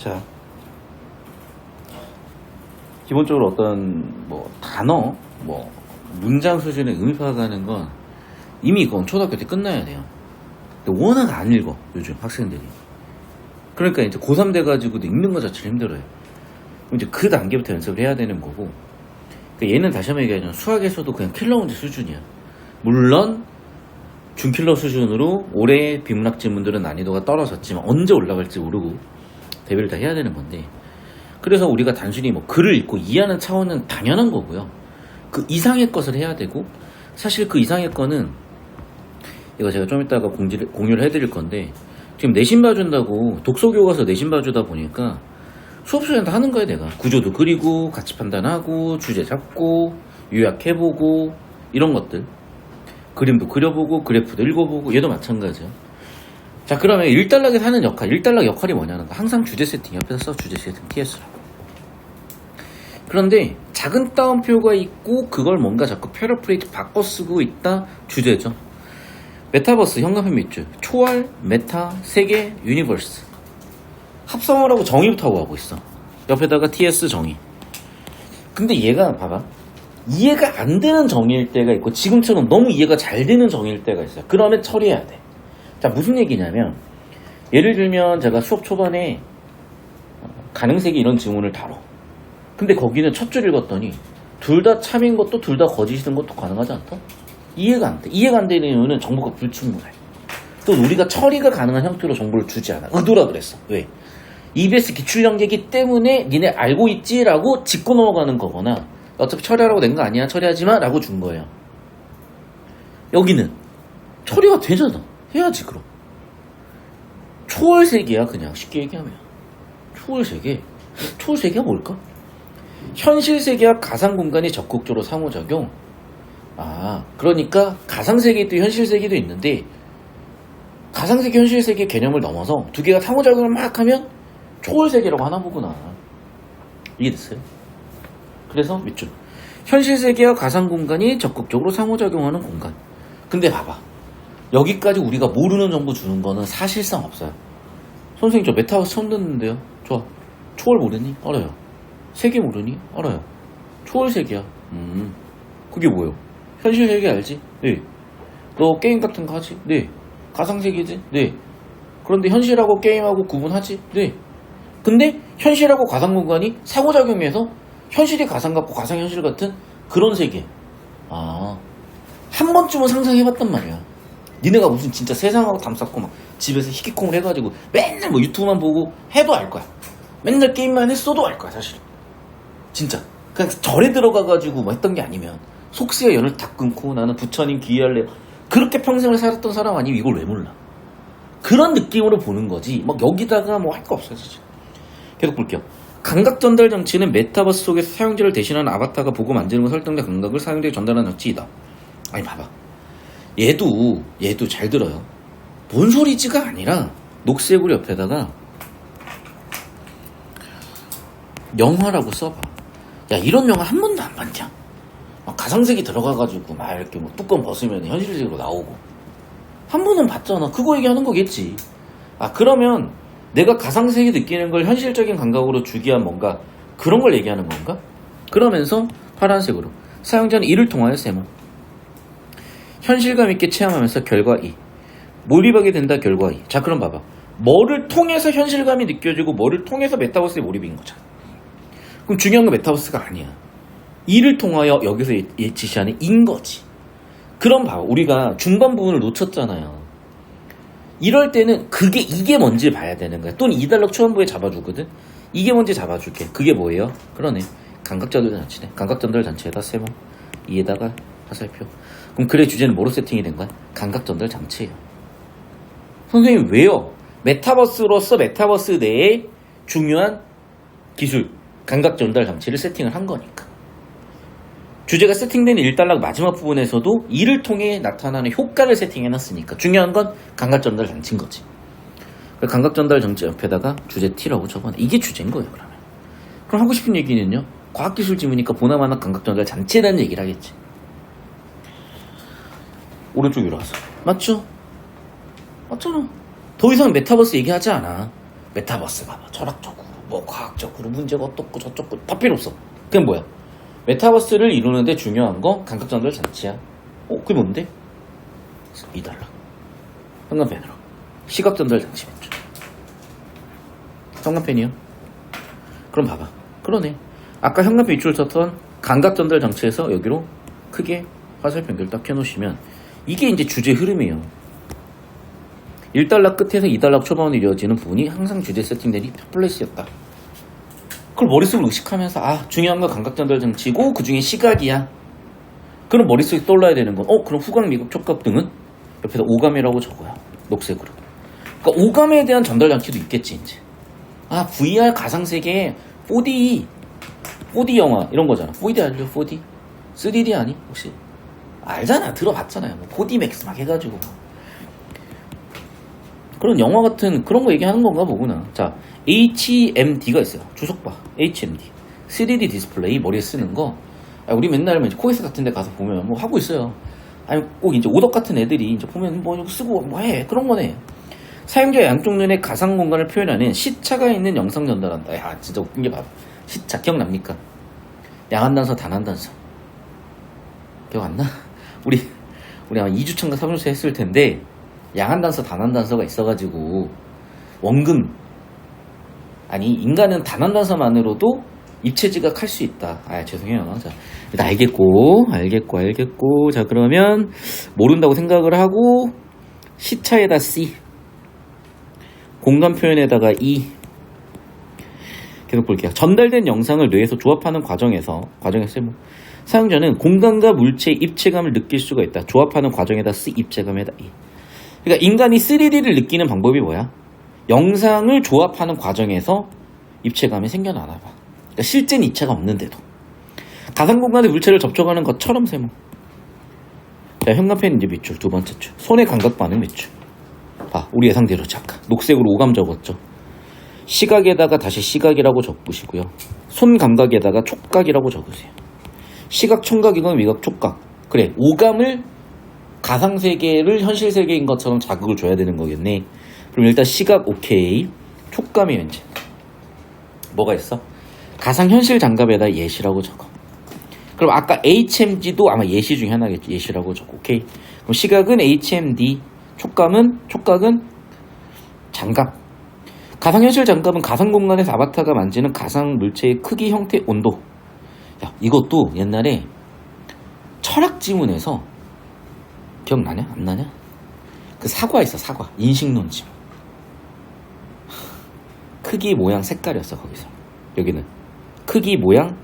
자, 기본적으로 어떤 단어, 문장 수준의 의미 파악하는 건 이미 이건 초등학교 때 끝나야 돼요. 근데 워낙 안 읽어 요즘 학생들이. 그러니까 이제 고3 돼가지고도 읽는 거 자체를 힘들어요. 그럼 이제 그 단계부터 연습을 해야 되는 거고. 그러니까 얘는 다시 한번 얘기하자면 수학에서도 그냥 킬러 문제 수준이야. 물론 준킬러 수준으로 올해 비문학 지문들은 난이도가 떨어졌지만 언제 올라갈지 모르고 대비를 다 해야 되는 건데, 그래서 우리가 단순히 글을 읽고 이해하는 차원은 당연한 거고요. 그 이상의 것을 해야 되고, 사실 그 이상의 거는 이거 제가 좀 이따가 공유를 해드릴 건데, 지금 내신 봐준다고 독서교과서 내신 봐주다 보니까 수업 시간에 다 하는 거야. 내가 구조도 그리고 가치 판단하고 주제 잡고 요약해보고 이런 것들, 그림도 그려보고 그래프도 읽어보고, 얘도 마찬가지야. 자, 그러면 일단락에서 하는 역할, 일단락 역할이 뭐냐는 거, 항상 주제 세팅, 옆에서 써. 주제 세팅 TS라고. 그런데 작은 따옴표가 있고 그걸 뭔가 자꾸 패러프레이즈 바꿔 쓰고 있다, 주제죠. 메타버스 현관편이 있죠. 초월, 메타, 세계, 유니버스. 합성을 하고 정의부터 하고 있어. 옆에다가 TS 정의. 근데 얘가 봐봐, 이해가 안 되는 정의일 때가 있고 지금처럼 너무 이해가 잘 되는 정의일 때가 있어요. 그러면 처리해야 돼. 자, 무슨 얘기냐면, 예를 들면 제가 수업 초반에 가능세계 이런 지문을 다뤄. 근데 거기는 첫 줄 읽었더니 둘 다 참인 것도 둘 다 거짓인 것도 가능하지 않다? 이해가 안 돼. 이해가 안 되는 이유는 정보가 불충분해. 또 우리가 처리가 가능한 형태로 정보를 주지 않아. 의도라 그랬어. 왜? EBS 기출연계이기 때문에 니네 알고 있지? 라고 짚고 넘어가는 거거나, 어차피 처리하라고 낸 거 아니야, 처리하지마 라고 준 거예요. 여기는 처리가 되잖아. 해야지. 그럼 초월세계야. 그냥 쉽게 얘기하면 초월세계. 초월세계가 뭘까? 현실세계와 가상공간이 적극적으로 상호작용. 그러니까 가상세계도 현실세계도 있는데, 가상세계 현실세계 개념을 넘어서 두 개가 상호작용을 막 하면 초월세계라고 하나 보구나. 이해됐어요? 그래서 밑줄, 현실세계와 가상공간이 적극적으로 상호작용하는 공간. 근데 봐봐, 여기까지 우리가 모르는 정보 주는 거는 사실상 없어요. 선생님, 저 메타버스 처음 듣는데요. 좋아. 초월 모르니? 알아요. 세계 모르니? 알아요. 초월 세계야. 그게 뭐예요? 현실 세계 알지? 네. 너 게임 같은 거 하지? 네. 가상 세계지? 네. 그런데 현실하고 게임하고 구분하지? 네. 근데 현실하고 가상 공간이 상호작용해서 현실이 가상 같고 가상이 현실 같은 그런 세계. 한 번쯤은 상상해봤단 말이야. 니네가 무슨 진짜 세상하고 담쌓고 막 집에서 히키콩을 해가지고 맨날 유튜브만 보고 해도 알 거야. 맨날 게임만 했어도 알 거야, 사실. 진짜. 그냥 절에 들어가가지고 했던 게 아니면, 속세와 연을 다 끊고 나는 부처님 귀의할래, 그렇게 평생을 살았던 사람 아니면 이걸 왜 몰라? 그런 느낌으로 보는 거지. 여기다가 할 거 없어요, 사실. 계속 볼게요. 감각 전달 장치는 메타버스 속에서 사용자를 대신하는 아바타가 보고 만지는 것, 설정된 감각을 사용자에게 전달하는 장치이다. 아니, 봐봐. 얘도 잘 들어요. 뭔 소리지가 아니라 녹색으로 옆에다가 영화라고 써봐. 야, 이런 영화 한 번도 안 봤냐? 가상세계 들어가가지고 이렇게 뚜껑 벗으면 현실세계로 나오고, 한 번은 봤잖아. 그거 얘기하는 거겠지. 그러면 내가 가상세계 느끼는 걸 현실적인 감각으로 주기 위한 뭔가 그런 걸 얘기하는 건가? 그러면서 파란색으로 사용자는 이를 통하여 세모, 현실감 있게 체험하면서 결과 2, 몰입하게 된다. 결과 2. 자, 그럼 봐봐. 뭐를 통해서 현실감이 느껴지고 뭐를 통해서 메타버스에 몰입인 거잖아. 그럼 중요한 건 메타버스가 아니야. 이를 통하여 여기서 지시하는 인 거지. 그럼 봐봐, 우리가 중간 부분을 놓쳤잖아요. 이럴 때는 이게 뭔지 봐야 되는 거야. 또는 이달락 초반부에 잡아주거든. 이게 뭔지 잡아줄게. 그게 뭐예요? 그러네. 감각전달 장치네. 감각전달 장치에다 세모, 이에다가 화살표. 그럼 글의 주제는 뭐로 세팅이 된 거야? 감각전달 장치예요. 선생님, 왜요? 메타버스로서 메타버스 내에 중요한 기술, 감각전달 장치를 세팅을 한 거니까. 주제가 세팅된 일단락 마지막 부분에서도 이를 통해 나타나는 효과를 세팅해놨으니까 중요한 건 감각전달 장치인 거지. 감각전달 장치 옆에다가 주제 T라고 적어놔. 이게 주제인 거예요. 그럼 하고 싶은 얘기는요, 과학기술 지문이니까 보나마나 감각전달 장치에 대한 얘기를 하겠지. 오른쪽 위로 와서. 맞죠? 맞잖아. 더 이상 메타버스 얘기하지 않아. 메타버스가 철학적으로 뭐 과학적으로 문제가 어떻고 저쩌고 다 필요 없어. 그게 뭐야? 메타버스를 이루는데 중요한 거 감각 전달 장치야. 그게 뭔데? 2달러. 현관펜으로. 시각 전달 장치 몇 주. 현관펜이요? 그럼 봐봐. 그러네. 아까 현관펜 위치를 썼던 감각 전달 장치에서 여기로 크게 화살표 연결 딱 해놓으시면 이게 이제 주제 흐름이에요. 1달러 끝에서 2달러 초반으로 이루어지는 부분이 항상 주제 세팅된 플래시였다. 그걸 머릿속으로 의식하면서 중요한 건 감각 전달 장치고 그 중에 시각이야. 그럼 머릿속에 떠올라야 되는 건 그럼 후각, 미각, 촉각 등은 옆에다 오감이라고 적어요. 녹색으로. 그러니까 오감에 대한 전달 장치도 있겠지 이제. VR 가상세계 4D 영화 이런 거잖아. 4D 알죠? 4D? 3D 아니? 혹시? 알잖아. 들어봤잖아요. 4D 맥스 막 해가지고. 그런 영화 같은 그런 거 얘기하는 건가 보구나. 자, HMD가 있어요. 주석 봐. HMD. 3D 디스플레이 머리에 쓰는 거. 우리 맨날 코엑스 같은 데 가서 보면 뭐 하고 있어요. 꼭 이제 오덕 같은 애들이 이제 보면 뭐 쓰고 뭐 해. 그런 거네. 사용자 양쪽 눈의 가상 공간을 표현하는 시차가 있는 영상 전달한다. 야, 진짜 웃긴 게 봐봐. 시차 기억납니까? 양한 단서, 단한 단서. 기억 안 나? 우리 아마 2주차인가 3주차 했을 텐데 양한 단서, 단한 단서가 있어가지고 원금 인간은 단한 단서만으로도 입체지각 할 수 있다. 죄송해요. 자, 일단 알겠고. 자, 그러면 모른다고 생각을 하고 시차에다 C, 공간 표현에다가 E. 계속 볼게요. 전달된 영상을 뇌에서 조합하는 과정에서 사용자는 공간과 물체의 입체감을 느낄 수가 있다. 조합하는 과정에다 C, 입체감에다 E. 그러니까 인간이 3D를 느끼는 방법이 뭐야? 영상을 조합하는 과정에서 입체감이 생겨나나 봐. 그러니까 실제는 입체가 없는데도. 가상공간의 물체를 접촉하는 것처럼 세모. 자, 현관펜 이제 밑줄, 두 번째 줄. 손의 감각 반응 밑줄. 봐, 우리 예상대로 잠깐. 녹색으로 오감 적었죠. 시각에다가 다시 시각이라고 적으시고요. 손 감각에다가 촉각이라고 적으세요. 시각, 청각이건 미각, 촉각. 그래, 오감을 가상세계를 현실세계인 것처럼 자극을 줘야 되는 거겠네. 그럼 일단 시각 오케이. 촉감이 왠지 뭐가 있어? 가상현실 장갑에다 예시라고 적어. 그럼 아까 HMD도 아마 예시 중에 하나겠지. 예시라고 적어. 오케이. 그럼 시각은 HMD, 촉각은 장갑. 가상현실 장갑은 가상공간에서 아바타가 만지는 가상 물체의 크기, 형태, 온도. 야, 이것도 옛날에 철학지문에서 기억나냐? 안 나냐? 그 사과 있어, 사과. 인식론 지문. 크기, 모양, 색깔이었어, 거기서. 여기는 크기, 모양,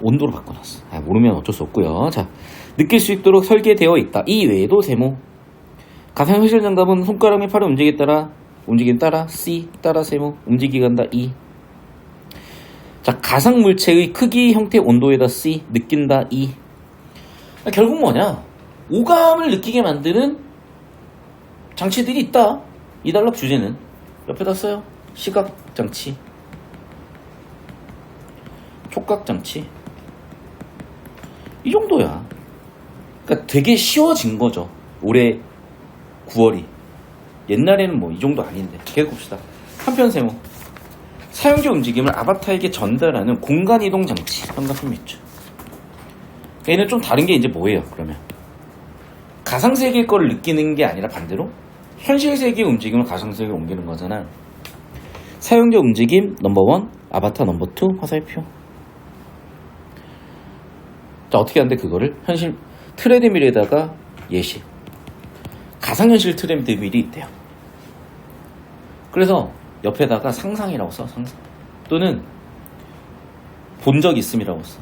온도로 바꿔놨어. 모르면 어쩔 수 없고요. 자, 느낄 수 있도록 설계되어 있다. 이 외에도 세모. 가상현실 장갑은 손가락 및 팔의 움직임 따라 C, 따라 세모, 움직이 간다 E. 자, 가상 물체의 크기, 형태, 온도에다 C, 느낀다 E. 결국 뭐냐? 오감을 느끼게 만드는 장치들이 있다. 이 단락 주제는 옆에다 써요. 시각 장치, 촉각 장치. 이 정도야. 그러니까 되게 쉬워진 거죠. 올해 9월이. 옛날에는 뭐 이 정도 아닌데. 계속 봅시다. 한편 세모. 사용자 움직임을 아바타에게 전달하는 공간 이동 장치. 현관펜 밑줄. 얘는 좀 다른 게 이제 뭐예요? 그러면 가상세계의 거를 느끼는 게 아니라 반대로 현실세계의 움직임을 가상세계로 옮기는 거잖아. 사용자 움직임 넘버 1, 아바타 넘버 2, 화살표. 자, 어떻게 하는데 그거를 현실 트레드밀에다가 예시. 가상현실 트레드밀이 있대요. 그래서 옆에다가 상상이라고 써. 상상. 또는 본 적 있음이라고 써.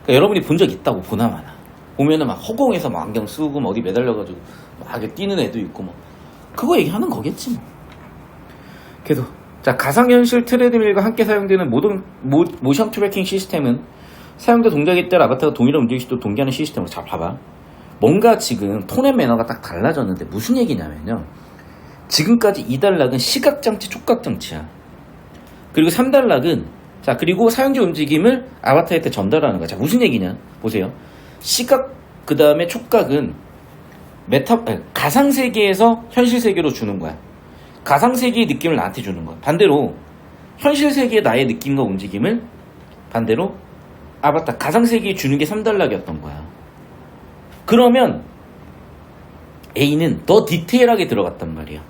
그러니까 여러분이 본 적 있다고 보나마나. 보면은 막 허공에서 막 안경 쓰고 막 어디 매달려가지고 막 뛰는 애도 있고 뭐. 그거 얘기하는 거겠지 뭐. 그래도 자, 가상현실 트레드밀과 함께 사용되는 모든 모션 트래킹 시스템은 사용자 동작에 따라 아바타가 동일한 움직일 수도 동기하는 시스템으로. 자, 봐봐. 뭔가 지금 톤의 매너가 딱 달라졌는데 무슨 얘기냐면요. 지금까지 2단락은 시각장치, 촉각장치야. 그리고 3단락은 자, 그리고 사용자 움직임을 아바타한테 전달하는 거야. 자, 무슨 얘기냐? 보세요. 시각, 그 다음에 촉각은 가상세계에서 현실세계로 주는 거야. 가상세계의 느낌을 나한테 주는 거야. 반대로 현실 세계의 나의 느낌과 움직임을 반대로 아바타 가상세계에 주는 게 3단락이었던 거야. 그러면 A는 더 디테일하게 들어갔단 말이야.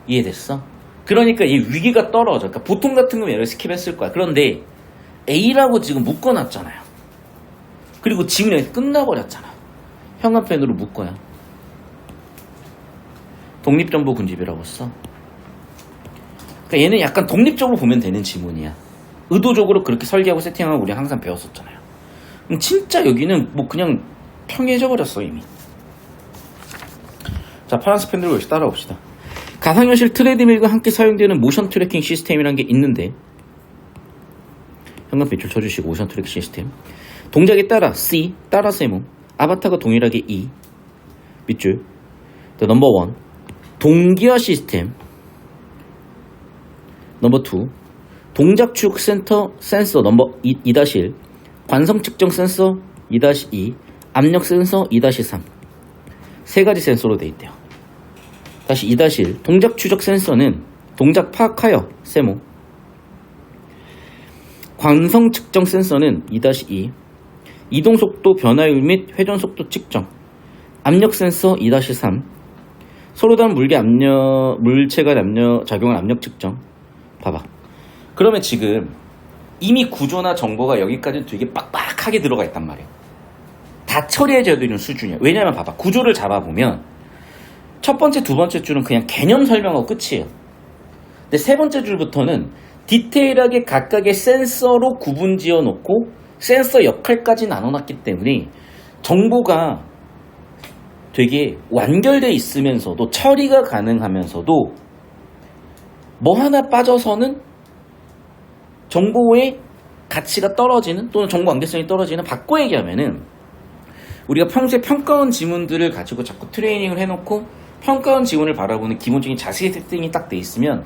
이해됐어? 그러니까 이 위기가 떨어져. 그러니까 보통 같은 거면 얘를 스킵했을 거야. 그런데 A라고 지금 묶어놨잖아요. 그리고 지금 여기 끝나버렸잖아. 형광펜으로 묶어요. 독립정보 군집이라고 써. 그러니까 얘는 약간 독립적으로 보면 되는 지문이야. 의도적으로 그렇게 설계하고 세팅하고 우리 항상 배웠었잖아요. 그럼 진짜 여기는 뭐 그냥 평이해져 버렸어 이미. 자, 파란색 펜으로 역시 따라봅시다. 가상현실 트레드밀과 함께 사용되는 모션 트래킹 시스템이라는 게 있는데, 현관 빛을 쳐주시고 모션 트래킹 시스템. 동작에 따라 C, 따라 세모, 아바타가 동일하게 E, 밑줄, 넘버 1, 동기화 시스템, 넘버 2, 동작 추적 센서 넘버 2-1, 관성 측정 센서 2-2, 압력 센서 2-3. 세 가지 센서로 되어 있대요. 다시 2-1, 동작 추적 센서는 동작 파악하여 세모, 관성 측정 센서는 2-2, 이동 속도 변화율 및 회전 속도 측정, 압력 센서 2-3, 서로 다른 물체가 작용한 압력 측정. 봐봐. 그러면 지금 이미 구조나 정보가 여기까지 되게 빡빡하게 들어가 있단 말이에요. 다 처리해줘야 되는 수준이야. 왜냐면 봐봐. 구조를 잡아보면 첫 번째, 두 번째 줄은 그냥 개념 설명하고 끝이에요. 근데 세 번째 줄부터는 디테일하게 각각의 센서로 구분 지어 놓고 센서 역할까지 나눠놨기 때문에 정보가 되게 완결돼 있으면서도 처리가 가능하면서도 뭐 하나 빠져서는 정보의 가치가 떨어지는 또는 정보 완결성이 떨어지는, 바꿔 얘기하면은 우리가 평소에 평가원 지문들을 가지고 자꾸 트레이닝을 해놓고 평가원 지문을 바라보는 기본적인 자세 세팅이 딱 돼 있으면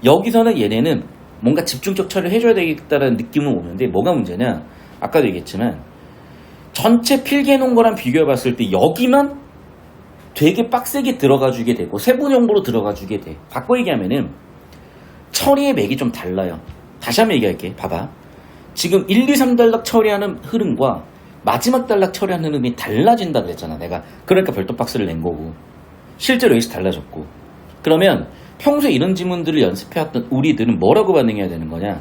여기서는 얘네는 뭔가 집중적 처리를 해줘야 되겠다는 느낌은 오는데, 뭐가 문제냐, 아까도 얘기했지만 전체 필기해놓은 거랑 비교해봤을 때 여기만 되게 빡세게 들어가주게 되고 세부 정보로 들어가주게 돼. 바꿔 얘기하면은 처리의 맥이 좀 달라요. 다시 한번 얘기할게. 봐봐. 지금 1, 2, 3단락 처리하는 흐름과 마지막 단락 처리하는 흐름이 달라진다 그랬잖아 내가. 그러니까 별도 박스를 낸 거고 실제로 여기서 달라졌고. 그러면 평소에 이런 지문들을 연습해왔던 우리들은 뭐라고 반응해야 되는 거냐,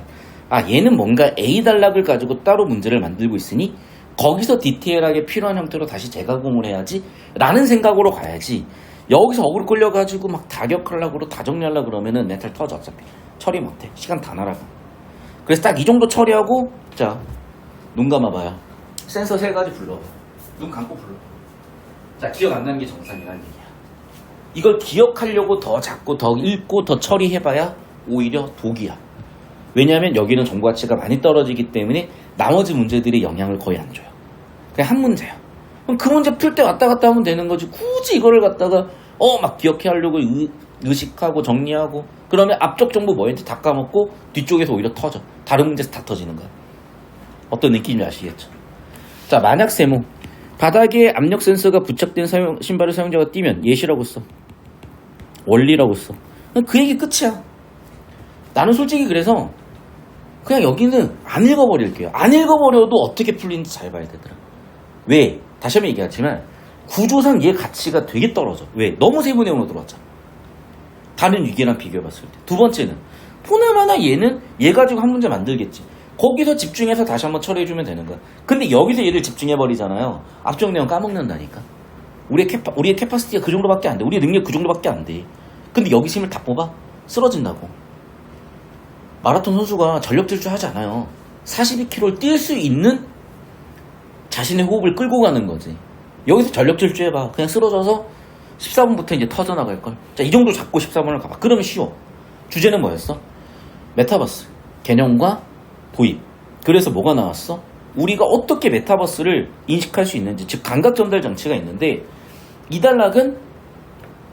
아 얘는 뭔가 A 단락을 가지고 따로 문제를 만들고 있으니 거기서 디테일하게 필요한 형태로 다시 재가공을 해야지 라는 생각으로 가야지, 여기서 어그로 끌려가지고 막 다격하려고 다 정리하려고 그러면은 멘탈 터져. 어차피 처리 못해. 시간 다 날아가. 그래서 딱 이 정도 처리하고, 자, 눈 감아봐요. 센서 세 가지 불러. 눈 감고 불러. 자, 기억 안 나는 게 정상이라는 얘기야. 이걸 기억하려고 더 잡고 더 읽고 더 처리해봐야 오히려 독이야. 왜냐하면 여기는 정보 가치가 많이 떨어지기 때문에 나머지 문제들이 영향을 거의 안 줘요. 그냥 한 문제야. 그럼 그 문제 풀 때 왔다 갔다 하면 되는 거지. 굳이 이거를 갖다가 막 기억해 하려고 의식하고 정리하고 그러면 앞쪽 정보 뭐였는지 다 까먹고 뒤쪽에서 오히려 터져. 다른 문제에서 다 터지는 거야. 어떤 느낌인지 아시겠죠? 자, 만약 세모. 바닥에 압력 센서가 부착된 신발을 사용자가 뛰면 예시라고 써. 원리라고 써. 그 얘기 끝이야. 나는 솔직히 그래서 그냥 여기는 안 읽어버릴게요. 안 읽어버려도 어떻게 풀리는지 잘 봐야 되더라. 왜? 다시 한번 얘기하지만 구조상 얘 가치가 되게 떨어져. 왜? 너무 세부 내용으로 들어왔잖아. 다른 위기랑 비교해봤을 때. 두 번째는 보나마나 얘는 얘 가지고 한 문제 만들겠지. 거기서 집중해서 다시 한번 처리해주면 되는 거야. 근데 여기서 얘를 집중해버리잖아요. 앞쪽 내용 까먹는다니까. 우리의 캐파시티가 그 정도밖에 안 돼. 우리의 능력 그 정도밖에 안 돼. 근데 여기서 힘을 다 뽑아? 쓰러진다고. 마라톤 선수가 전력 질주 하지 않아요. 42km를 뛸 수 있는 자신의 호흡을 끌고 가는 거지. 여기서 전력 질주 해봐. 그냥 쓰러져서 14분부터 이제 터져나갈걸. 자, 이 정도 잡고 14분을 가봐. 그러면 쉬워. 주제는 뭐였어? 메타버스. 개념과 도입. 그래서 뭐가 나왔어? 우리가 어떻게 메타버스를 인식할 수 있는지, 즉 감각 전달 장치가 있는데 이 단락은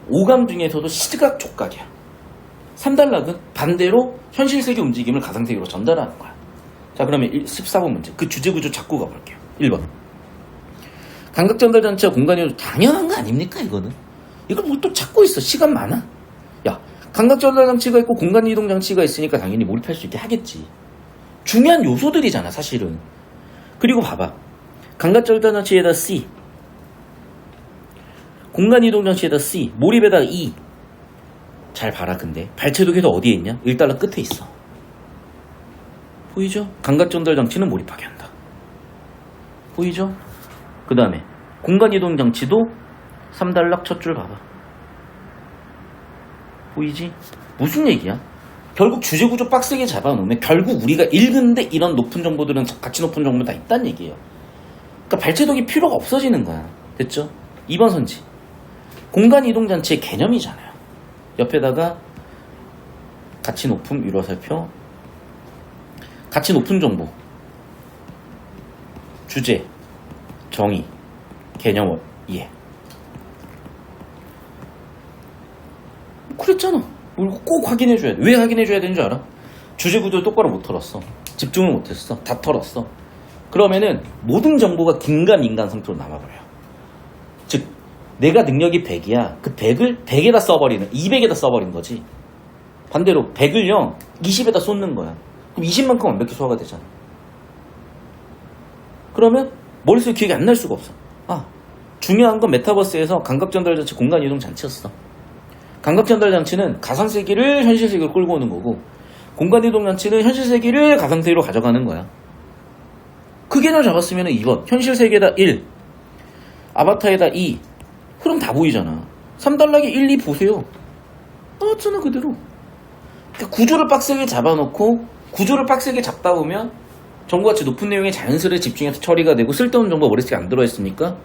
오감 중에서도 시각 촉각이야. 3단락은 반대로 현실 세계 움직임을 가상 세계로 전달하는 거야. 자, 그러면 14번 문제. 그 주제 구조 잡고 가볼게요. 1번. 감각 전달 장치와 공간이 당연한 거 아닙니까, 이거는? 이걸 뭘 또 찾고 있어. 시간 많아. 야, 감각전달 장치가 있고 공간 이동 장치가 있으니까 당연히 몰입할 수 있게 하겠지. 중요한 요소들이잖아, 사실은. 그리고 봐봐. 감각전달 장치에다 C, 공간 이동 장치에다 C, 몰입에다 E. 잘 봐라. 근데 발체도 계속 어디에 있냐? 1달러 끝에 있어. 보이죠? 감각전달 장치는 몰입하게 한다. 보이죠? 그 다음에 공간 이동 장치도 3달러 첫 줄 봐봐. 보이지? 무슨 얘기야? 결국 주제 구조 빡세게 잡아놓으면 결국 우리가 읽은데 이런 높은 정보들은, 가치 높은 정보 다 있다는 얘기예요. 그러니까 발체독이 필요가 없어지는 거야. 됐죠? 2번 선지. 공간 이동 장치의 개념이잖아요. 옆에다가 가치 높음 유로살펴, 가치 높은 정보, 주제, 정의, 개념, 이해. 그랬잖아. 꼭 확인해줘야 돼. 왜 확인해줘야 되는 줄 알아? 주제 구조를 똑바로 못 털었어. 집중을 못했어. 다 털었어. 그러면은 모든 정보가 긴가민가한 상태로 남아버려요. 즉 내가 능력이 100이야. 그 100을 100에다 써버리는, 200에다 써버린 거지. 반대로 100을 20에다 쏟는 거야. 그럼 20만큼 완벽히 소화가 되잖아. 그러면 머릿속에 기억이 안 날 수가 없어. 아, 중요한 건 메타버스에서 감각전달장치 공간 이동 장치였어. 감각전달 장치는 가상세계를 현실세계로 끌고 오는 거고, 공간 이동 장치는 현실세계를 가상세계로 가져가는 거야. 그 개념 잡았으면 2번 현실세계에다 1, 아바타에다 2, 흐름 다 보이잖아. 3달락에 1, 2 보세요. 나왔잖아 그대로. 그러니까 구조를 빡세게 잡아놓고, 구조를 빡세게 잡다 보면 정보가치 높은 내용에 자연스레 집중해서 처리가 되고, 쓸데없는 정보가 머릿속에 안 들어있으니까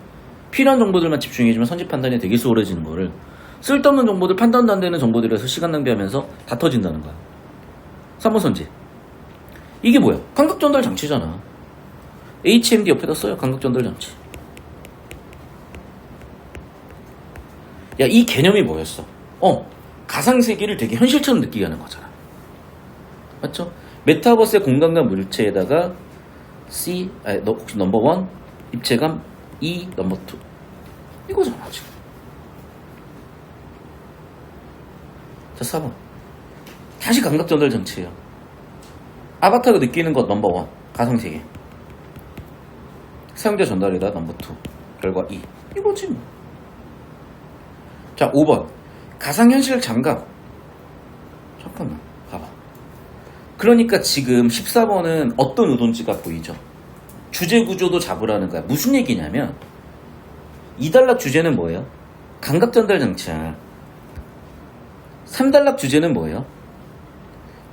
필요한 정보들만 집중해주면 선지 판단이 되게 수월해지는 거를, 쓸데없는 정보들, 판단도 안 되는 정보들에서 시간 낭비하면서 다 터진다는 거야. 3번 선지. 이게 뭐야? 감각전달 장치잖아. HMD 옆에다 써요. 감각전달 장치. 야, 이 개념이 뭐였어? 가상세계를 되게 현실처럼 느끼게 하는 거잖아. 맞죠? 메타버스의 공간과 물체에다가 C, 혹시 넘버 1, 입체감, E, 넘버 2. 이거잖아, 지금. 자, 4번. 다시 감각전달 장치예요. 아바타가 느끼는 것 넘버 1, 가상세계. 사용자 전달이다 넘버 2, 결과 2. 이거지 뭐. 자, 5번. 가상현실 장갑. 잠깐만, 봐봐. 그러니까 지금 14번은 어떤 의도인지가 보이죠? 주제 구조도 잡으라는 거야. 무슨 얘기냐면, 2달락 주제는 뭐예요? 감각전달 장치야. 3달락 주제는 뭐예요?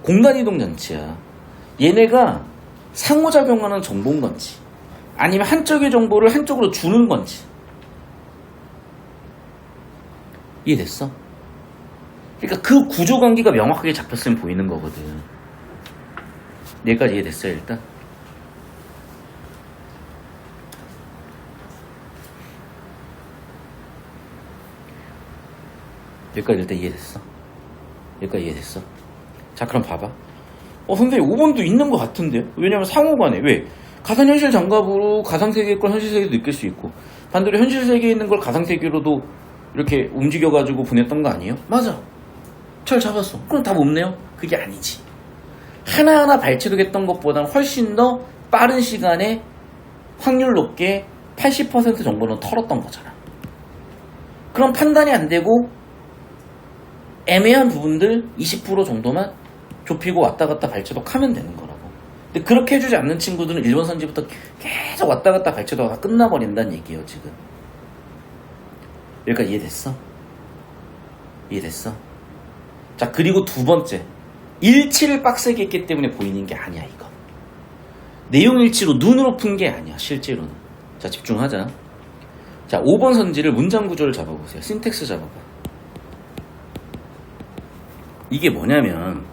공간이동 장치야. 얘네가 상호작용하는 정보인 건지, 아니면 한쪽의 정보를 한쪽으로 주는 건지. 이해됐어? 그러니까 그 구조관계가 명확하게 잡혔으면 보이는 거거든. 여기까지 이해됐어요, 일단? 여기까지 일단 이해됐어? 여기까지 이해됐어? 자, 그럼 봐봐. 선생님 5번도 있는 것 같은데요? 왜냐면 상호간에, 왜? 가상현실 장갑으로 가상세계의 걸 현실세계도 느낄 수 있고, 반대로 현실세계에 있는 걸 가상세계로도 이렇게 움직여가지고 보냈던 거 아니에요? 맞아. 잘 잡았어. 그럼 답 없네요? 그게 아니지. 하나하나 발췌되겠던 것보다는 훨씬 더 빠른 시간에 확률 높게 80% 정도는 털었던 거잖아. 그럼 판단이 안 되고 애매한 부분들 20% 정도만 좁히고 왔다 갔다 발췌독 하면 되는 거라고. 근데 그렇게 해주지 않는 친구들은 1번 선지부터 계속 왔다 갔다 발췌독가 끝나버린다는 얘기예요, 지금. 여기까지 이해됐어? 이해됐어? 자, 그리고 두 번째. 일치를 빡세게 했기 때문에 보이는 게 아니야, 이거. 내용 일치로 눈으로 푼 게 아니야, 실제로는. 자, 집중하자. 자, 5번 선지를 문장 구조를 잡아보세요. 신텍스 잡아봐. 이게 뭐냐면,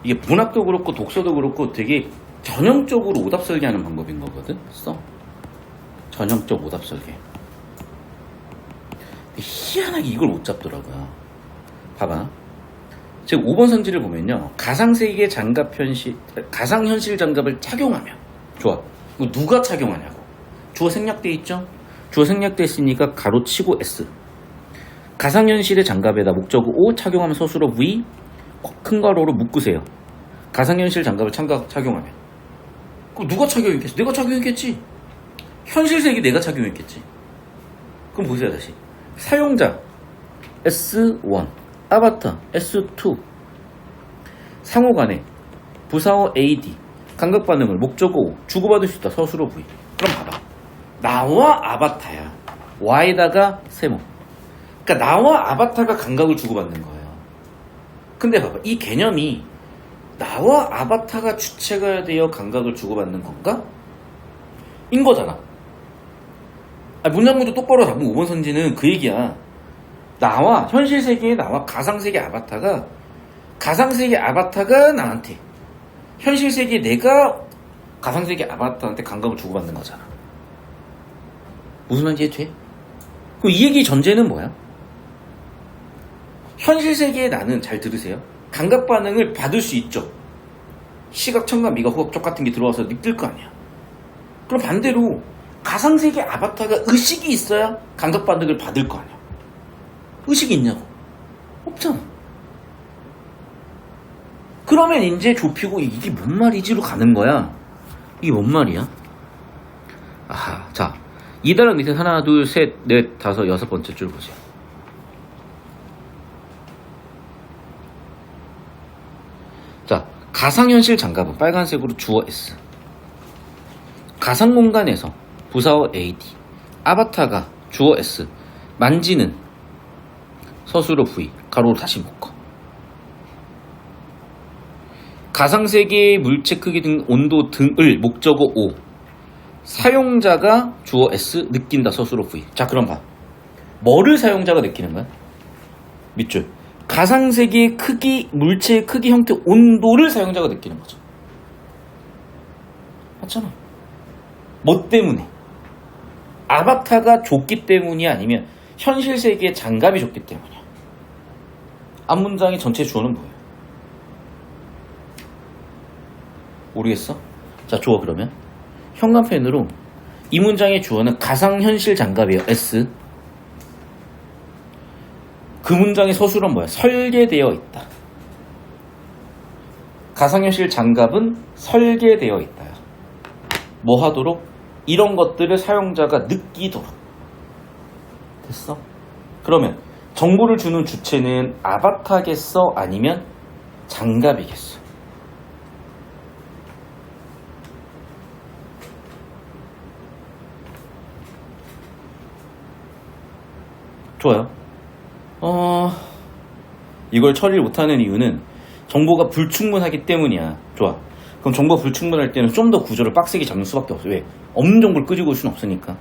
이게 문학도 그렇고 독서도 그렇고 되게 전형적으로 오답 설계하는 방법인 거거든? 전형적 오답 설계. 희한하게 이걸 못 잡더라고요. 봐봐. 지금 5번 선지를 보면요. 가상세계 장갑 가상현실 장갑을 착용하면. 좋아. 이거 누가 착용하냐고. 주어 생략돼 있죠? 주어 생략돼 있으니까 가로치고 S. 가상현실의 장갑에다 목적어 O 착용하면 서술어 V 큰 괄호로 묶으세요. 가상현실 장갑을 착용하면. 그럼 누가 착용했겠어? 내가 착용했겠지. 현실 세계 내가 착용했겠지. 그럼 보세요 다시. 사용자 S1 아바타 S2 상호간에 부사어 AD 감각 반응을 목적어 O 주고받을 수 있다. 서술어 V. 그럼 봐봐. 나와 아바타야. Y에다가 세모. 그러니까 나와 아바타가 감각을 주고받는 거예요. 근데 봐봐. 이 개념이 나와 아바타가 주체가 되어 감각을 주고받는 건가? 인 거잖아. 문장구조 똑바로 잡은 5번 선지는 그 얘기야. 나와 현실 세계에 나와 가상세계 아바타가 나한테 현실 세계에 내가 가상세계 아바타한테 감각을 주고받는 거잖아. 무슨 말인지 돼? 그럼 이 얘기 전제는 뭐야? 현실 세계에 나는 잘 들으세요. 감각 반응을 받을 수 있죠. 시각, 청각, 미각, 후각, 쪽 같은 게 들어와서 느낄 거 아니야. 그럼 반대로 가상세계 아바타가 의식이 있어야 감각 반응을 받을 거 아니야. 의식이 있냐고? 없잖아. 그러면 이제 좁히고 이게 뭔 말이지로 가는 거야. 이게 뭔 말이야? 아하, 자, 2단락 밑에 하나, 둘, 셋, 넷, 다섯, 여섯 번째 줄 보세요. 자, 가상현실 장갑은 빨간색으로 주어 S. 가상공간에서 부사어 AD. 아바타가 주어 S. 만지는 서술어 V. 가로로 다시 묶어. 가상세계의 물체 크기 등 온도 등을 목적어 O. 사용자가 주어 S. 느낀다 서술어 V. 자, 그럼 봐. 뭐를 사용자가 느끼는 거야? 밑줄. 가상세계의 크기, 물체의 크기, 형태, 온도를 사용자가 느끼는 거죠. 맞잖아. 뭐 때문에? 아바타가 줬기 때문이야? 아니면 현실 세계의 장갑이 줬기 때문이야? 앞문장의 전체 주어는 뭐예요? 모르겠어? 자, 주어 그러면 현관펜으로 이 문장의 주어는 가상현실 장갑이에요. S. 그 문장의 서술은 뭐야? 설계되어 있다. 가상현실 장갑은 설계되어 있다. 뭐 하도록? 이런 것들을 사용자가 느끼도록. 됐어? 그러면 정보를 주는 주체는 아바타겠어? 아니면 장갑이겠어? 좋아요. 이걸 처리를 못하는 이유는 정보가 불충분하기 때문이야. 좋아. 그럼 정보가 불충분할 때는 좀 더 구조를 빡세게 잡는 수밖에 없어. 왜? 없는 정보를 끄집어 올 수는 없으니까.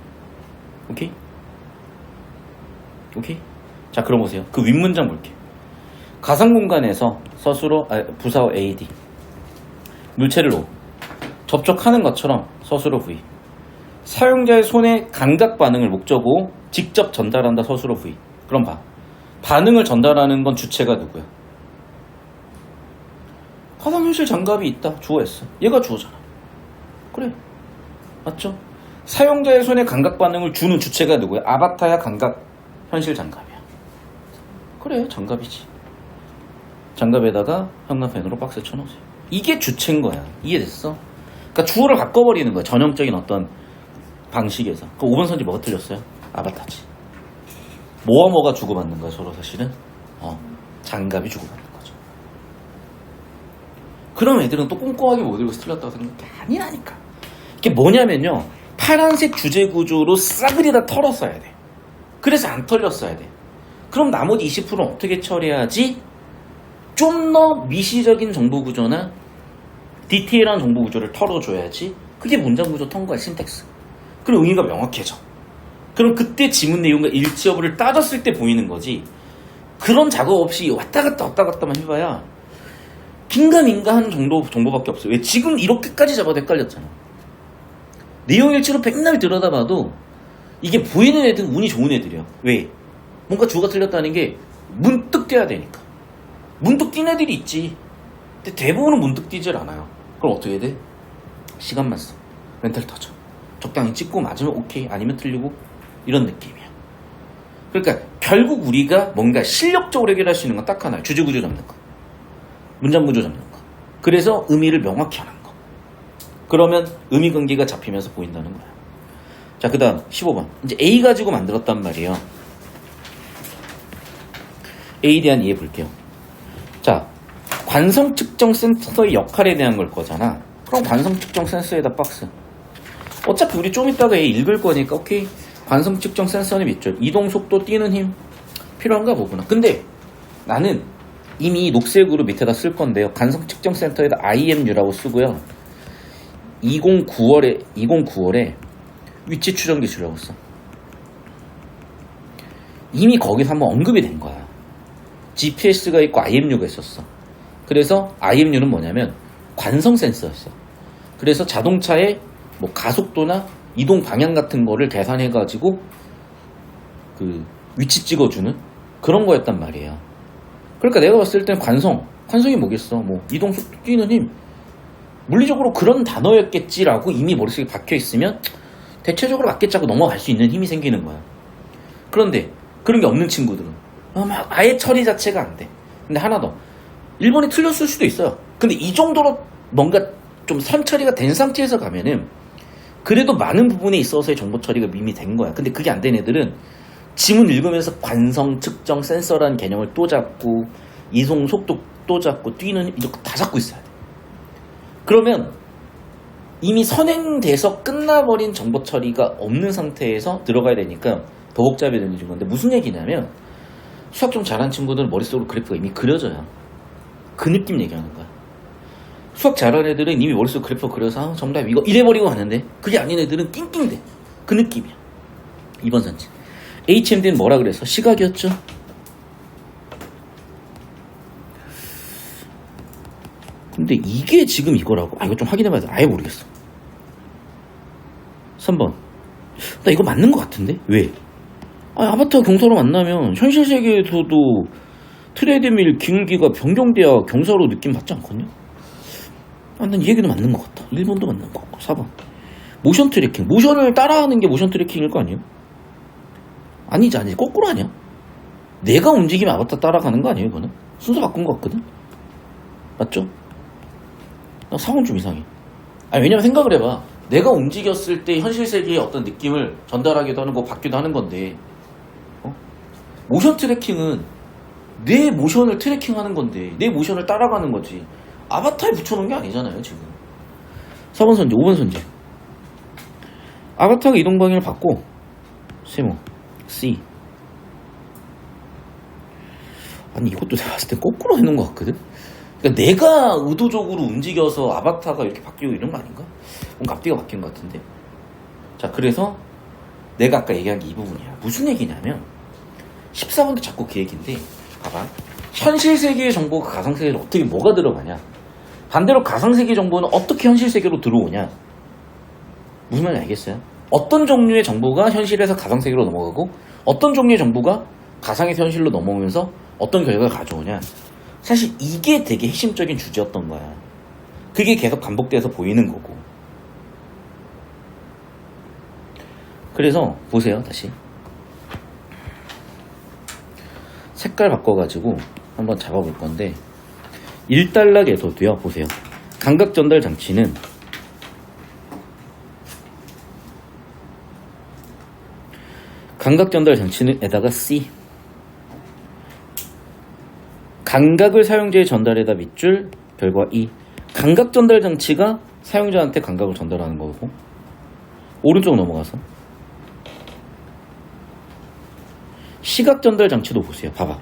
오케이? 오케이? 자, 그럼 보세요. 그 윗문장 볼게. 가상공간에서 서술어, 부사어 AD. 물체를 O. 접촉하는 것처럼 서술어 V. 사용자의 손의 감각 반응을 목적어 직접 전달한다 서술어 V. 그럼 봐. 반응을 전달하는 건 주체가 누구야? 가상현실 장갑이 있다. 주어 S. 얘가 주어잖아. 그래. 맞죠? 사용자의 손의 감각 반응을 주는 주체가 누구야? 아바타야 감각 현실 장갑이야. 그래. 장갑이지. 장갑에다가 현관펜으로 박스에 쳐놓으세요. 이게 주체인 거야. 이해됐어? 그러니까 주어를 바꿔버리는 거야. 전형적인 어떤 방식에서. 그 5번 선지 뭐가 틀렸어요? 아바타지. 뭐가 주고받는 거야 서로 사실은? 장갑이 주고받는 거죠. 그럼 애들은 또 꼼꼼하게 못 읽어서 틀렸다고 생각해. 아니라니까. 이게 뭐냐면요. 파란색 주제 구조로 싸그리 다 털었어야 돼. 그래서 안 털렸어야 돼. 그럼 나머지 20%는 어떻게 처리해야지? 좀 더 미시적인 정보 구조나 디테일한 정보 구조를 털어줘야지. 그게 문장 구조 통과의 신텍스. 그리고 의미가 명확해져. 그럼 그때 지문 내용과 일치 여부를 따졌을 때 보이는 거지. 그런 작업 없이 왔다 갔다만 해봐야 긴가민가한 정보밖에 없어요. 왜? 지금 이렇게까지 잡아도 헷갈렸잖아. 내용 일치로 백날 들여다봐도 이게 보이는 애들은 운이 좋은 애들이야. 왜? 뭔가 주어가 틀렸다는 게 문득 띄어야 되니까. 문득 띈 애들이 있지. 근데 대부분은 문득 띄질 않아요. 그럼 어떻게 해야 돼? 시간만 써. 멘탈 터져. 적당히 찍고 맞으면 오케이, 아니면 틀리고, 이런 느낌이야. 그러니까 결국 우리가 뭔가 실력적으로 해결할 수 있는 건 딱 하나예요. 주제구조 잡는 거. 문장구조 잡는 거. 그래서 의미를 명확히 하는 거. 그러면 의미관계가 잡히면서 보인다는 거야. 자, 그 다음 15번. 이제 A 가지고 만들었단 말이에요. A에 대한 이해 볼게요. 자, 관성 측정 센서의 역할에 대한 걸 거잖아. 그럼 관성 측정 센서에다 박스. 어차피 우리 좀 이따가 A 읽을 거니까 오케이. 관성 측정 센서는 밑줄. 이동 속도, 뛰는 힘 필요한가 보구나. 근데 나는 이미 녹색으로 밑에다 쓸 건데요. 관성 측정 센터에다 IMU라고 쓰고요. 2009월에 위치 추정 기술이라고 써. 이미 거기서 한번 언급이 된 거야. GPS가 있고 IMU가 있었어. 그래서 IMU는 뭐냐면 관성 센서였어. 그래서 자동차의 뭐 가속도나 이동 방향 같은 거를 계산해가지고 그 위치 찍어주는 그런 거였단 말이에요. 그러니까 내가 봤을 땐 관성이 뭐겠어? 뭐 이동 속도, 뛰는 힘. 물리적으로 그런 단어였겠지라고 이미 머릿속에 박혀 있으면 대체적으로 맞겠지 하고 넘어갈 수 있는 힘이 생기는 거야. 그런데 그런 게 없는 친구들은 막 아예 처리 자체가 안 돼. 근데 하나 더. 1번이 틀렸을 수도 있어요. 근데 이 정도로 뭔가 좀 선 처리가 된 상태에서 가면은 그래도 많은 부분에 있어서의 정보 처리가 이미 된 거야. 근데 그게 안 된 애들은 지문 읽으면서 관성 측정 센서라는 개념을 또 잡고 이동 속도 또 잡고 뛰는 힘 이렇게 다 잡고 있어야 돼. 그러면 이미 선행돼서 끝나버린 정보 처리가 없는 상태에서 들어가야 되니까 더 복잡해지는 건데 무슨 얘기냐면 수학 좀 잘하는 친구들은 머릿속으로 그래프가 이미 그려져요. 그 느낌 얘기하는 거야. 수학 잘하는 애들은 이미 머릿속으로 그래프 그려서 정답 이거 이래버리고 가는데 그게 아닌 애들은 낑낑대. 그 느낌이야. 2번 선지. HMD는 뭐라 그래서? 시각이었죠? 근데 이게 지금 이거라고? 이거 좀 확인해봐야 돼. 아예 모르겠어. 3번. 나 이거 맞는 것 같은데? 왜? 아바타 경사로 만나면 현실 세계에서도 트레드밀 기울기가 변경돼야 경사로 느낌 받지 않거든요? 난 이 얘기도 맞는 것 같다. 1번도 맞는 것 같고. 4번. 모션 트래킹. 모션을 따라하는 게 모션 트래킹일 거 아니에요? 아니지. 거꾸로 아니야? 내가 움직이면 아바타 따라가는 거 아니에요, 이거는? 순서 바꾼 것 같거든? 맞죠? 나 상황 좀 이상해. 왜냐면 생각을 해봐. 내가 움직였을 때 현실 세계의 어떤 느낌을 전달하기도 하는 거, 받기도 하는 건데, 모션 트래킹은 내 모션을 트래킹하는 건데, 내 모션을 따라가는 거지. 아바타에 붙여놓은 게 아니잖아요, 지금. 4번 선지, 5번 선지. 아바타가 이동 방향을 바꿔. 세모, C. 이것도 내가 봤을 때 거꾸로 해놓은 것 같거든? 그러니까 내가 의도적으로 움직여서 아바타가 이렇게 바뀌고 이런 거 아닌가? 뭔가 앞뒤가 바뀐 것 같은데. 자, 그래서 내가 아까 얘기한 게 이 부분이야. 무슨 얘기냐면 14번도 자꾸 그 얘기인데 봐봐. 현실 세계의 정보가 가상 세계로 어떻게 뭐가 들어가냐? 반대로 가상 세계 정보는 어떻게 현실 세계로 들어오냐? 무슨 말인지 알겠어요? 어떤 종류의 정보가 현실에서 가상 세계로 넘어가고 어떤 종류의 정보가 가상에서 현실로 넘어오면서 어떤 결과를 가져오냐? 사실 이게 되게 핵심적인 주제였던 거야. 그게 계속 반복돼서 보이는 거고. 그래서 보세요, 다시. 색깔 바꿔가지고 한번 잡아볼 건데 1단락에서도요, 보세요. 감각 전달 장치는 에다가 C. 감각을 사용자의 전달에다 밑줄 별과 E. 감각 전달 장치가 사용자한테 감각을 전달하는 거고. 오른쪽 넘어가서 시각 전달 장치도 보세요. 봐봐.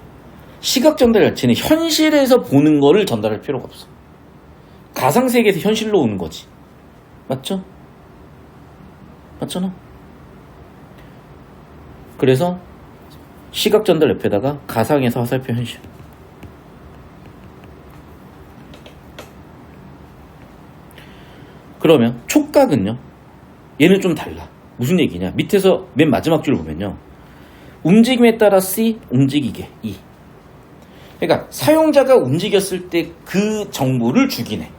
시각 전달 장치는 현실에서 보는 거를 전달할 필요가 없어. 가상 세계에서 현실로 오는 거지. 맞죠? 맞잖아. 그래서 시각 전달 옆에다가 가상에서 화살표 현실. 그러면 촉각은요? 얘는 좀 달라. 무슨 얘기냐? 밑에서 맨 마지막 줄 보면요. 움직임에 따라 C, 움직이게 E. 그러니까 사용자가 움직였을 때 그 정보를 주긴 해.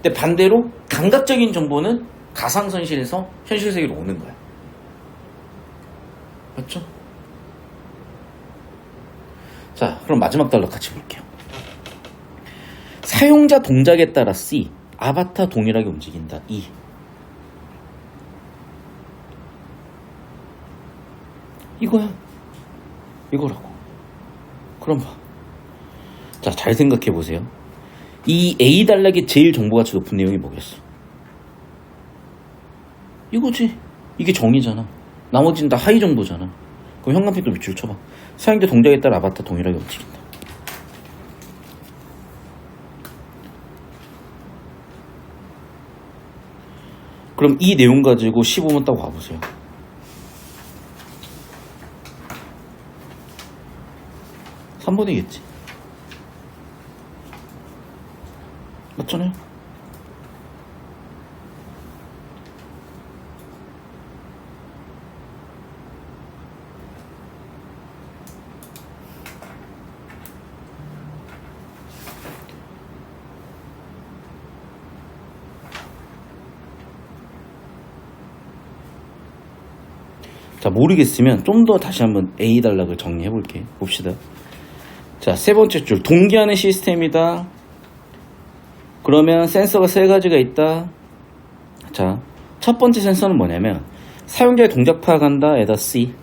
근데 반대로 감각적인 정보는 가상현실에서 현실 세계로 오는 거야. 맞죠? 자, 그럼 마지막 달러 같이 볼게요. 사용자 동작에 따라 C, 아바타 동일하게 움직인다. E. 이거야. 이거라고. 그럼 봐. 자, 잘 생각해 보세요. 이 A 단락의 제일 정보가치 높은 내용이 뭐겠어? 이거지. 이게 정의잖아. 나머지는 다 하위 정보잖아. 그럼 형광펜도 밑줄 쳐봐. 사용자 동작에 따라 아바타 동일하게 움직인다. 그럼 이 내용 가지고 15번 딱 와보세요. 삼 3번이겠지. 맞잖아요. 자, 모르겠으면 좀 더 다시 한번 A 단락을 정리해 볼게. 봅시다. 자, 세 번째 줄. 동기화하는 시스템이다. 그러면 센서가 세 가지가 있다. 자, 첫 번째 센서는 뭐냐면 사용자의 동작 파악한다. 에다 C.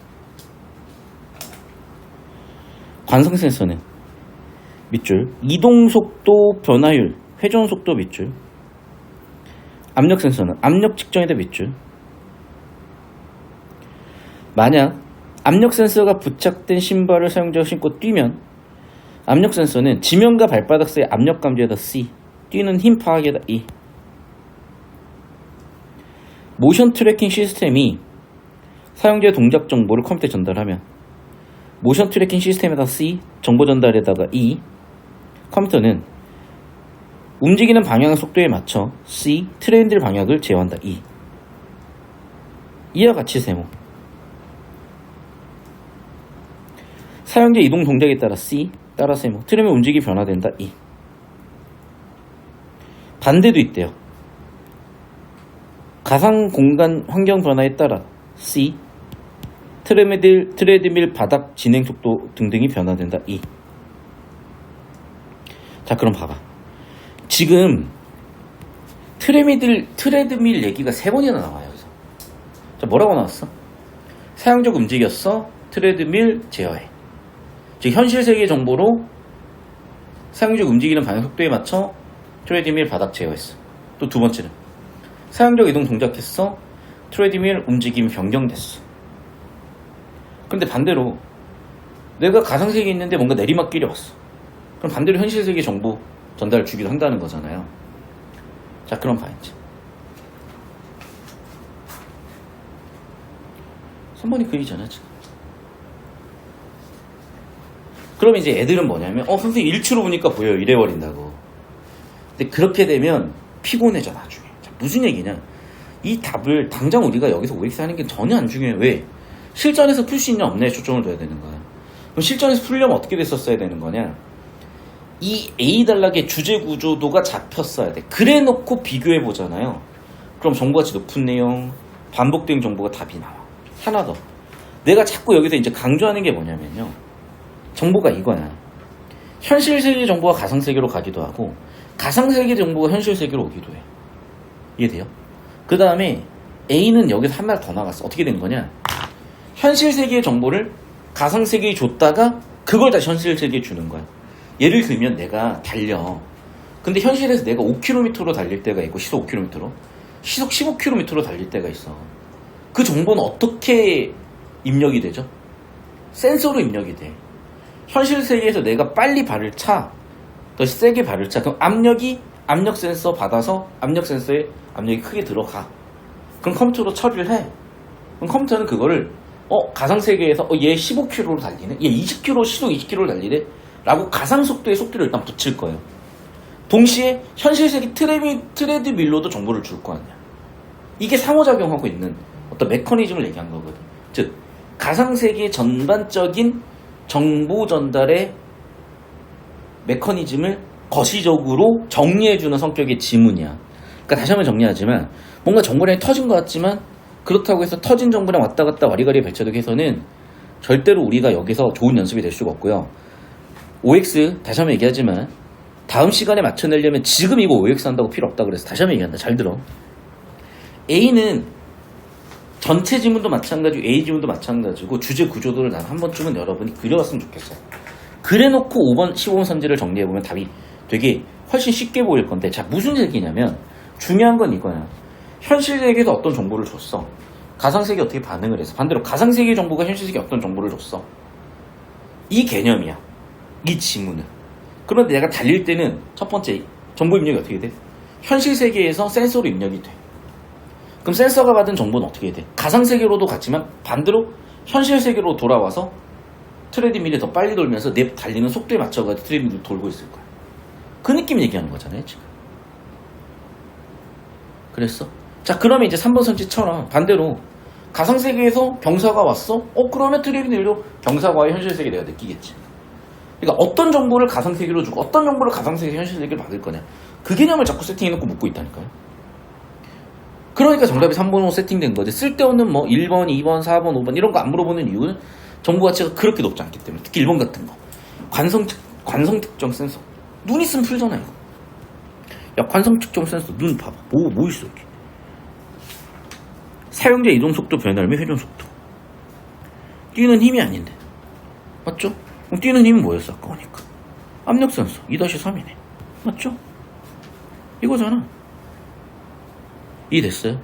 관성 센서는 밑줄. 이동 속도 변화율, 회전 속도 밑줄. 압력 센서는 압력 측정에다 밑줄. 만약 압력 센서가 부착된 신발을 사용자가 신고 뛰면 압력 센서는 지면과 발바닥 사이 압력 감지에다 C, 뛰는 힘 파악에다 E. 모션 트래킹 시스템이 사용자의 동작 정보를 컴퓨터에 전달하면 모션 트래킹 시스템에다 C, 정보 전달에다가 E. 컴퓨터는 움직이는 방향 속도에 맞춰 C, 트렌드 방향을 제어한다. E. 이와 같이 세모. 사용자 이동 동작에 따라 C, 따라 세모. 트램의 움직임이 변화된다. E. 반대도 있대요. 가상 공간 환경 변화에 따라 C, 트레드밀 바닥 진행 속도 등등이 변화된다. E. 자, 그럼 봐봐. 지금 트레드밀 얘기가 3번이나 나와요. 여기서. 자, 뭐라고 나왔어? 사용자가 움직였어. 트레드밀 제어해. 즉 현실 세계 정보로 사용자가 움직이는 방향 속도에 맞춰 트레드밀 바닥 제어했어. 또 두 번째는 사용자가 이동 동작했어. 트레드밀 움직임이 변경됐어. 근데 반대로 내가 가상세계에 있는데 뭔가 내리막길이 왔어. 그럼 반대로 현실 세계 정보 전달을 주기도 한다는 거잖아요. 자, 그럼 봐 이제. 3번이 그 얘기잖아 지금. 그럼 이제 애들은 뭐냐면 선생님 일치로 보니까 보여요. 이래버린다고. 근데 그렇게 되면 피곤해져 나중에. 자, 무슨 얘기냐. 이 답을 당장 우리가 여기서 OX 하는 게 전혀 안 중요해. 왜? 실전에서 풀 수 있냐 없냐에 초점을 둬야 되는 거야. 그럼 실전에서 풀려면 어떻게 됐었어야 되는 거냐. 이 A 단락의 주제 구조도가 잡혔어야 돼. 그래 놓고 비교해 보잖아요. 그럼 정보가치 높은 내용, 반복된 정보가 답이 나와. 하나 더. 내가 자꾸 여기서 이제 강조하는 게 뭐냐면요. 정보가 이거야. 현실 세계 정보가 가상 세계로 가기도 하고 가상 세계 정보가 현실 세계로 오기도 해. 이해돼요? 그 다음에 A는 여기서 한 발 더 나갔어. 어떻게 된 거냐? 현실 세계의 정보를 가상 세계에 줬다가 그걸 다시 현실 세계에 주는 거야. 예를 들면 내가 달려. 근데 현실에서 내가 5km로 달릴 때가 있고 시속 5km로 시속 15km로 달릴 때가 있어. 그 정보는 어떻게 입력이 되죠? 센서로 입력이 돼. 현실 세계에서 내가 빨리 발을 차. 더 세게 발을 차. 그럼 압력 센서 받아서 압력 센서에 압력이 크게 들어가. 그럼 컴퓨터로 처리를 해. 그럼 컴퓨터는 그거를 가상 세계에서 얘 15km로 달리네. 얘 20km 시속 20km로 달리네. 라고 가상 속도의 속도를 일단 붙일 거예요. 동시에 현실 세계 트레드밀로도 정보를 줄 거 아니야. 이게 상호작용하고 있는 어떤 메커니즘을 얘기한 거거든. 즉 가상 세계의 전반적인 정보 전달의 메커니즘을 거시적으로 정리해주는 성격의 지문이야. 그러니까 다시 한번 정리하지만 뭔가 정보량이 터진 것 같지만 그렇다고 해서 터진 정보량 왔다 갔다 와리가리 배쳐되게 해서는 절대로 우리가 여기서 좋은 연습이 될 수가 없고요. OX 다시 한번 얘기하지만 다음 시간에 맞춰내려면 지금 이거 OX 한다고 필요 없다 그래서 다시 한번 얘기한다. 잘 들어. A는 전체 지문도 마찬가지고 A 지문도 마찬가지고 주제 구조도를 난 한 번쯤은 여러분이 그려왔으면 좋겠어. 그래놓고 5번 15번 선지를 정리해보면 답이 되게 훨씬 쉽게 보일 건데, 자, 무슨 얘기냐면 중요한 건 이거야. 현실 세계에서 어떤 정보를 줬어. 가상세계에 어떻게 반응을 해서, 반대로 가상세계 정보가 현실 세계에 어떤 정보를 줬어. 이 개념이야. 이 지문은. 그런데 내가 달릴 때는 첫 번째 정보 입력이 어떻게 돼? 현실 세계에서 센서로 입력이 돼. 그럼 센서가 받은 정보는 어떻게 돼? 가상세계로도 갔지만 반대로 현실 세계로 돌아와서 트레드밀이 더 빨리 돌면서 내 달리는 속도에 맞춰가지고 트레드밀을 돌고 있을 거야. 그 느낌 얘기하는 거잖아요, 지금. 그랬어? 자, 그러면 이제 3번 선지처럼 반대로 가상세계에서 병사가 왔어? 그러면 트레드밀로 병사과의 현실 세계 내가 느끼겠지. 그러니까 어떤 정보를 가상세계로 주고 어떤 정보를 가상세계 현실 세계로 받을 거냐. 그 개념을 자꾸 세팅해놓고 묻고 있다니까요. 그러니까 정답이 3번 5 세팅된 거지. 쓸데없는 뭐 1번, 2번, 4번, 5번 이런 거 안 물어보는 이유는 정보 가치가 그렇게 높지 않기 때문에. 특히 1번 같은 거. 관성 특정 센서. 눈 있으면 풀잖아, 이거. 야, 관성 특정 센서. 눈 봐봐. 뭐 있어, 여기. 사용자 이동 속도 변화 및 회전 속도. 뛰는 힘이 아닌데. 맞죠? 그럼 뛰는 힘은 뭐였어, 아까 보니까. 압력 센서. 2-3이네. 맞죠? 이거잖아. 이해됐어요?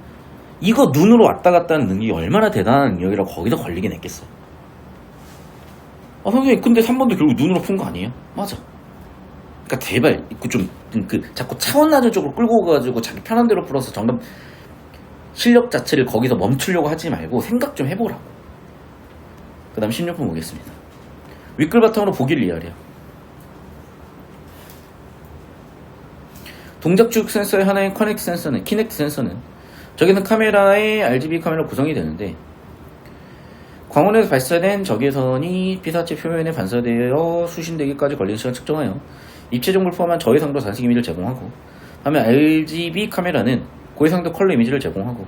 이거 눈으로 왔다 갔다 하는 능력이 얼마나 대단한 능력이라고 거기다 걸리긴 했겠어요. 선생님, 근데 3번도 결국 눈으로 푼 거 아니에요? 맞아. 그러니까 제발 자꾸 차원 낮은 쪽으로 끌고 가가지고 자기 편한 대로 풀어서 정답 실력 자체를 거기서 멈추려고 하지 말고 생각 좀 해보라고. 그 다음 16번 보겠습니다. 윗글 바탕으로 보기를 이해하래요. 동작 추적 센서의 하나인 키넥트 센서는 적외선 카메라의 RGB 카메라 구성이 되는데, 광원에서 발사된 적외선이 피사체 표면에 반사되어 수신되기까지 걸리는 시간 측정하여 입체 정보를 포함한 저해상도 단색 이미지를 제공하고, 반면 RGB 카메라는 고해상도 컬러 이미지를 제공하고,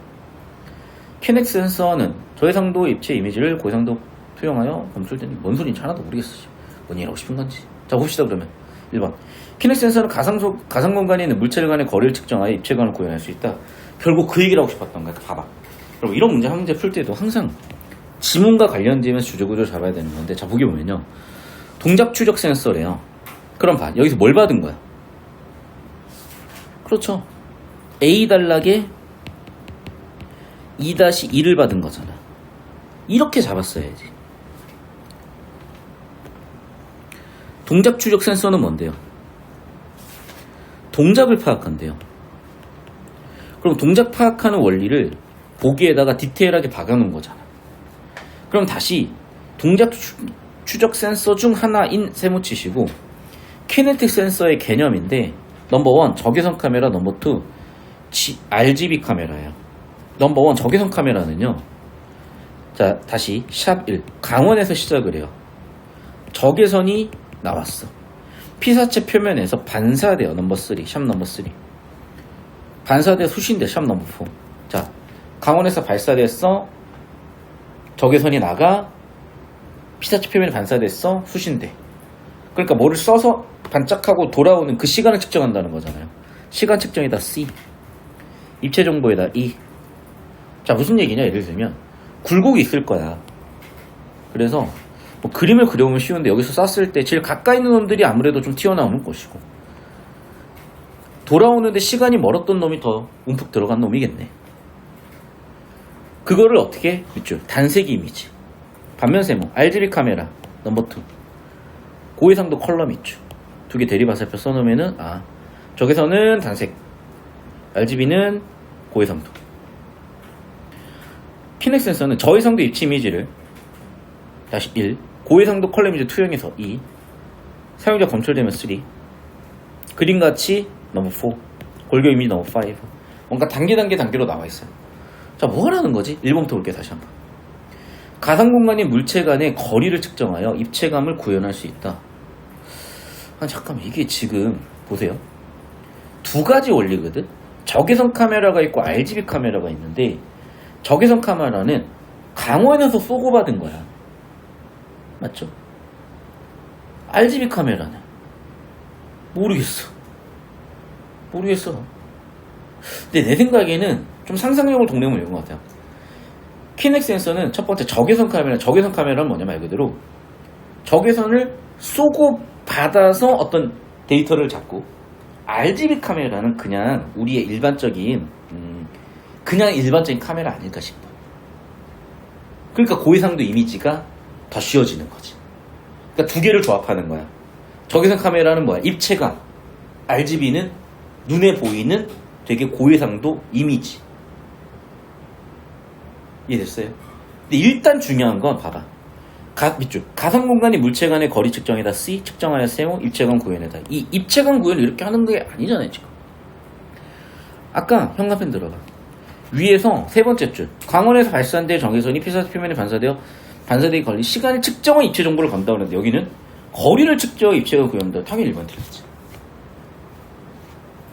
키넥트 센서는 저해상도 입체 이미지를 고해상도 투영하여 검출되는. 뭔 소리인지 하나도 모르겠어. 뭔 얘기하고 싶은 건지. 자, 봅시다. 그러면 1번 키넥트 센서는 가상 공간에 있는 물체들 간의 거리를 측정하여 입체감을 구현할 수 있다. 결국 그 얘기를 하고 싶었던 거야. 봐봐. 그럼 이런 문제 풀 때도 항상 지문과 관련되면서 주제 구조를 잡아야 되는 건데, 자, 보기 보면요. 동작 추적 센서래요. 그럼 봐. 여기서 뭘 받은 거야? 그렇죠. A 단락에 2-2를 받은 거잖아. 이렇게 잡았어야지. 동작 추적 센서는 뭔데요? 동작을 파악한대요. 그럼 동작 파악하는 원리를 보기에다가 디테일하게 박아놓은 거잖아. 그럼 다시 동작 추적 센서 중 하나인 세모치시고, 키네틱 센서의 개념인데, 넘버 1 적외선 카메라, 넘버 2 RGB 카메라예요. 넘버 1 적외선 카메라는요. 자, 다시 샵 1 강원에서 시작을 해요. 적외선이 나왔어. 피사체 표면에서 반사돼요. 넘버 3 샵 넘버 3 반사돼 수신돼. 샵 넘버 4. 자, 강원에서 발사됐어. 적외선이 나가. 피사체 표면에 반사됐어. 수신돼. 그러니까 뭐를 써서 반짝하고 돌아오는 그 시간을 측정한다는 거잖아요. 시간 측정에다 C, 입체 정보에다 E. 자, 무슨 얘기냐? 예를 들면 굴곡이 있을 거야. 그래서 뭐 그림을 그려보면 쉬운데, 여기서 쐈을 때 제일 가까이 있는 놈들이 아무래도 좀 튀어나오는 것이고, 돌아오는데 시간이 멀었던 놈이 더 움푹 들어간 놈이겠네. 그거를 어떻게 밑줄 단색 이미지, 반면 세모, RGB 카메라 넘버 2 고해상도 컬러 밑줄 두 개 대립 화살표 써놓으면은, 적외선은 단색, RGB는 고해상도. 키넥트 센서는 저해상도 입체 이미지를 다시 1, 고해상도 컬러 이미지 투영해서 2, 사용자 검출되면 3, 그림같이 넘버 4, 골격 이미지 넘버 5. 뭔가 단계로 나와 있어요. 자, 뭐 하라는 거지? 1번부터 볼게요. 다시 한번. 가상 공간의 물체 간의 거리를 측정하여 입체감을 구현할 수 있다. 잠깐만, 이게 지금 보세요. 두 가지 원리거든. 적외선 카메라가 있고 RGB 카메라가 있는데, 적외선 카메라는 강원에서 쏘고 받은 거야. 맞죠? RGB 카메라는 모르겠어. 근데 내 생각에는 좀 상상력을 동네면 이런 것 같아요. 키넥 센서는 첫 번째 적외선 카메라는 뭐냐 말 그대로 적외선을 쏘고 받아서 어떤 데이터를 잡고, RGB 카메라는 그냥 우리의 일반적인 카메라 아닐까 싶어. 그러니까 고해상도 이미지가 더 쉬워지는 거지. 그러니까 두 개를 조합하는 거야. 적외선 카메라는 뭐야? 입체감. RGB는 눈에 보이는 되게 고해상도 이미지. 이해됐어요? 근데 일단 중요한 건 봐봐. 밑줄. 가상 공간이 물체 간의 거리 측정에다 C, 측정하여 세워, 입체감 구현에다. 이 입체감 구현을 이렇게 하는 게 아니잖아요, 지금. 아까 현관펜 들어가. 위에서 세 번째 줄. 광원에서 발산된 적외선이 피사체 표면에 반사되기 걸린 시간을 측정한 입체 정보를 건다고 하는데, 여기는 거리를 측정해 입체감 구현한다. 당연히 1번 틀렸지.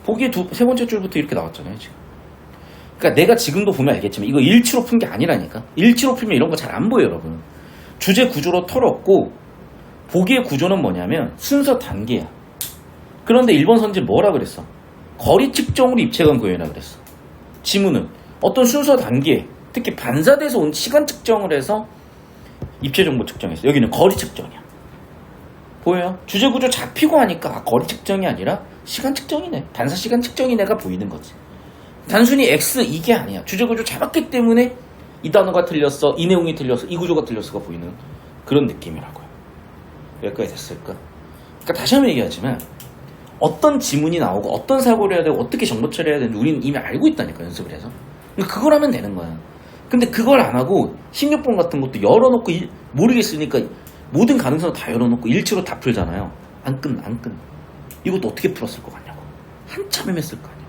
보기에 세 번째 줄부터 이렇게 나왔잖아요, 지금. 그러니까 내가 지금도 보면 알겠지만 이거 일치로 푼 게 아니라니까. 일치로 풀면 이런 거 잘 안 보여요, 여러분. 주제 구조로 털었고, 보기의 구조는 뭐냐면 순서 단계야. 그런데 1번 선지 뭐라 그랬어? 거리 측정으로 입체감 구현이라 그랬어. 지문은 어떤 순서 단계, 특히 반사돼서 온 시간 측정을 해서 입체 정보 측정했어. 여기는 거리 측정이야. 보여요? 주제 구조 잡히고 하니까 거리 측정이 아니라 시간 측정이네. 반사 시간 측정이네가 보이는 거지. 단순히 X 이게 아니야. 주제 구조 잡았기 때문에 이 단어가 틀렸어, 이 내용이 틀렸어, 이 구조가 틀렸어가 보이는 그런 느낌이라고요. 여기까지 됐을까? 그러니까 다시 한번 얘기하지만 어떤 지문이 나오고 어떤 사고를 해야 되고 어떻게 정보 처리해야 되는지 우리는 이미 알고 있다니까, 연습을 해서. 그러니까 그걸 하면 되는 거야. 근데 그걸 안 하고 16번 같은 것도 열어놓고 모르겠으니까 모든 가능성을 다 열어놓고 일치로 다 풀잖아요. 안 끝나. 이것도 어떻게 풀었을 것 같냐고. 한참 헤맸을 거 아니야.